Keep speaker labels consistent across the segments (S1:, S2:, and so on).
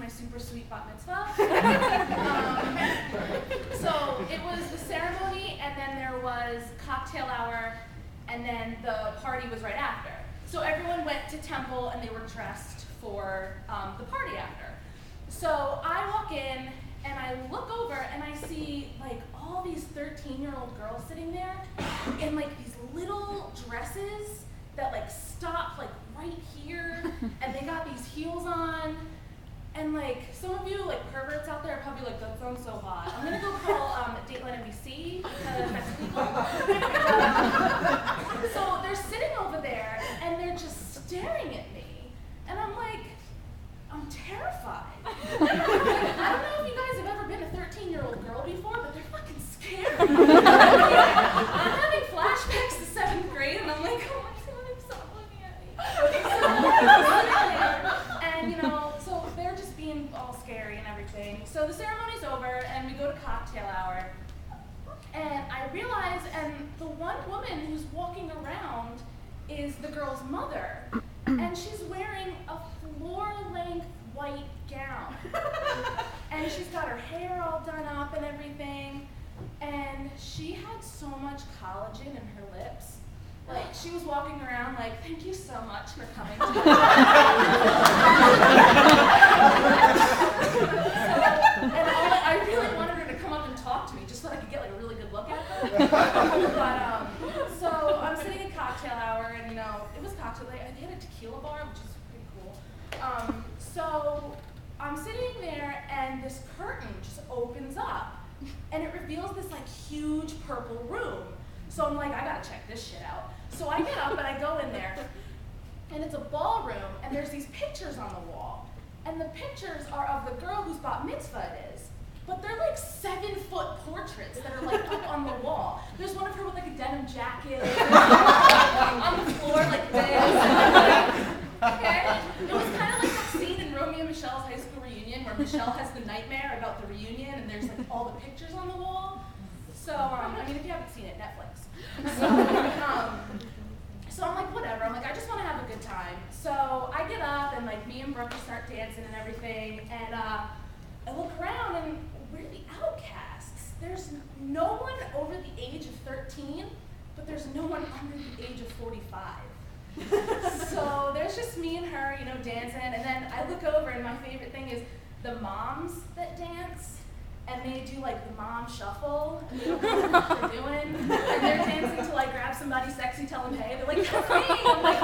S1: my super sweet bat mitzvah. So it was the ceremony, and then there was cocktail hour, and then the party was right after. So everyone went to temple, and they were dressed for the party after. So I walk in, and I look over, and I see like all these 13-year-old girls sitting there in like these little dresses that like stop like right here, and they got these heels on, and like some of you like perverts out there are probably like, that sounds so hot. I'm gonna go call Dateline NBC because that's illegal. So they're sitting over there and they're just staring at me, and I'm like, I'm terrified. Like, I don't know if you guys have ever been a 13-year-old girl before, but they're fucking scary. I'm having flashbacks to 7th grade, and I'm like, oh my God, stop looking at me. And you know, so they're just being all scary and everything. So the ceremony's over, and we go to cocktail hour, and I realize, and the one woman who's walking around is the girl's mother, and she's wearing a floor-length white gown, and she's got her hair all done up and everything, and she had so much collagen in her lips. Like, she was walking around like, thank you so much for coming to me. I really wanted her to come up and talk to me just so I could get like a really good look at her. But so I'm sitting in cocktail hour, and you know, it was cocktail, they had a tequila bar, which is pretty cool. So I'm sitting there, and this curtain just opens up, and it reveals this like huge purple room. So I'm like, I gotta check this shit out. So I get up and I go in there, and it's a ballroom, and there's these pictures on the wall, and the pictures are of the girl whose bat mitzvah it is. But they're like 7-foot portraits that are like up on the wall. There's one of her with like a denim jacket, on the floor like this. Okay? It was kind of like that scene in Romeo and Michelle's high school reunion where Michelle has the nightmare about the reunion, and there's like all the pictures on the wall. So, I mean, if you haven't seen it, Netflix. So I'm like, whatever. I'm like, I just want to have a good time. So I get up, and like me and Brooke start dancing and everything, and I look around, and we're the outcasts. There's no one over the age of 13, but there's no one under the age of 45. So there's just me and her, you know, dancing, and then I look over, and my favorite thing is the moms that dance, and they do like the mom shuffle, and they don't know what they're doing, and they're dancing to like grab somebody sexy, tell them hey, they're like, that's me. I'm like,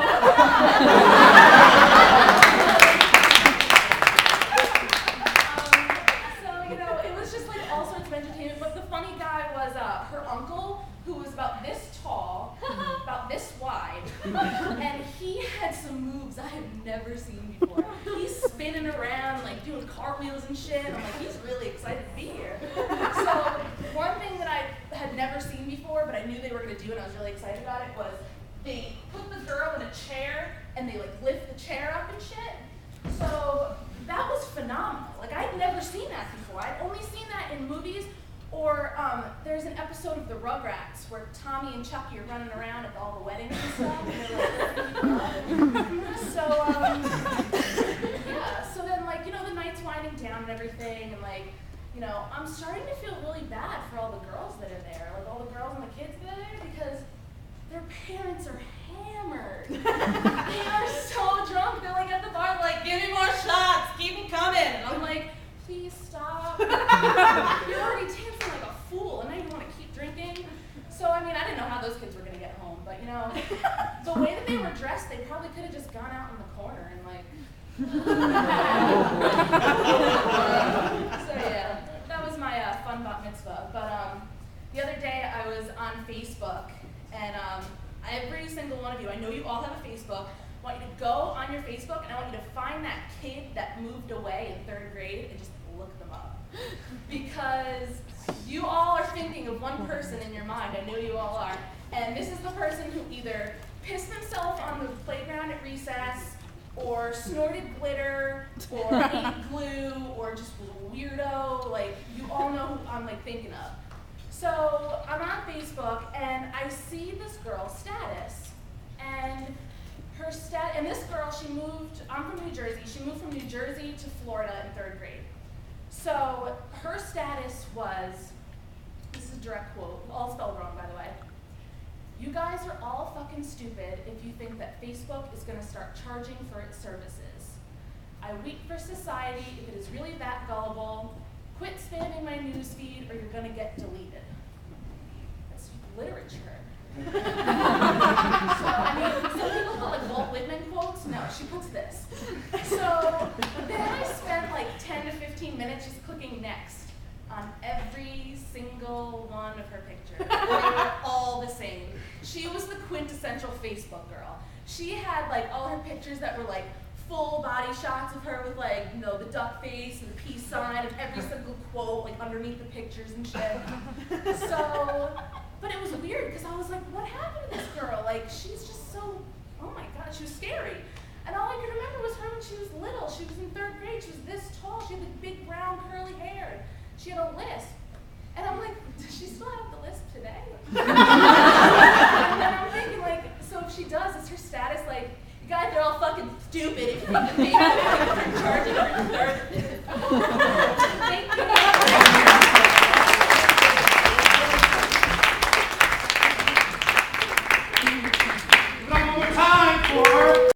S1: so, you know, it was just like all sorts of entertainment, but the funny guy was her uncle, who was about this tall, about this wide, and he had some moves I have never seen before. He's spinning around, like doing cartwheels and shit. I'm like, he's really excited to be here. So one thing that I had never seen before, but I knew they were gonna do, and I was really excited about it, was they put the girl in a chair, and they like lift the chair up and shit. So that was phenomenal. Like, I'd never seen that before. I'd only seen that in movies, or there's an episode of the Rugrats where Tommy and Chucky are running around at all the weddings and stuff, and they're like, so yeah, so then like, you know, the night's winding down and everything, and like, you know, I'm starting to feel really bad for all the girls that are there, like all the girls and the kids that are there, because their parents are hammered. They are so drunk, they're like at the bar, like, give me more shots, keep them coming. And I'm like, please stop. You're already dancing like a fool, and now you want to keep drinking? So, I mean, I didn't know how those kids were going to get home, but, you know, the way that they were dressed, they probably could have just gone out in the corner and, like, so, yeah, that was my fun bat mitzvah. But the other day, I was on Facebook, and every single one of you, I know you all have a Facebook, I want you to go on your Facebook, and I want you to find that kid that moved away in 3rd grade and just look them up. Because you all are thinking of one person in your mind, I know you all are, and this is the person who either pissed himself on the playground at recess, or snorted glitter, or ate glue, or just was a weirdo. Like, you all know who I'm like thinking of. So I'm on Facebook, and I see this girl's status, and her and this girl, she moved I'm from New Jersey. She moved from New Jersey to Florida in 3rd grade. So her status was, this is a direct quote, all spelled wrong by the way. You guys are all fucking stupid if you think that Facebook is gonna start charging for its services. I weep for society if it is really that gullible. Quit spamming my newsfeed or you're gonna get deleted. That's literature. So, I mean, some people put like Walt Whitman quotes. No, she puts this. So then I spent like 10 to 15 minutes just clicking next on every single one of her pictures. They were all the same. She was the quintessential Facebook girl. She had like all her pictures that were like full body shots of her with like, you know, the duck face and the peace sign and every single quote like underneath the pictures and shit. So, but it was weird because I was like, what happened to this girl? Like, she's just so, oh my God, she was scary. And all I could remember was her when she was little. She was in 3rd grade. She was this tall. She had like big brown curly hair. She had a lisp. And I'm like, does she still have the lisp today? And then I'm thinking like, so if she does, is her status like, you guys are all fucking stupid if you think that maybe they're charging her 3rd.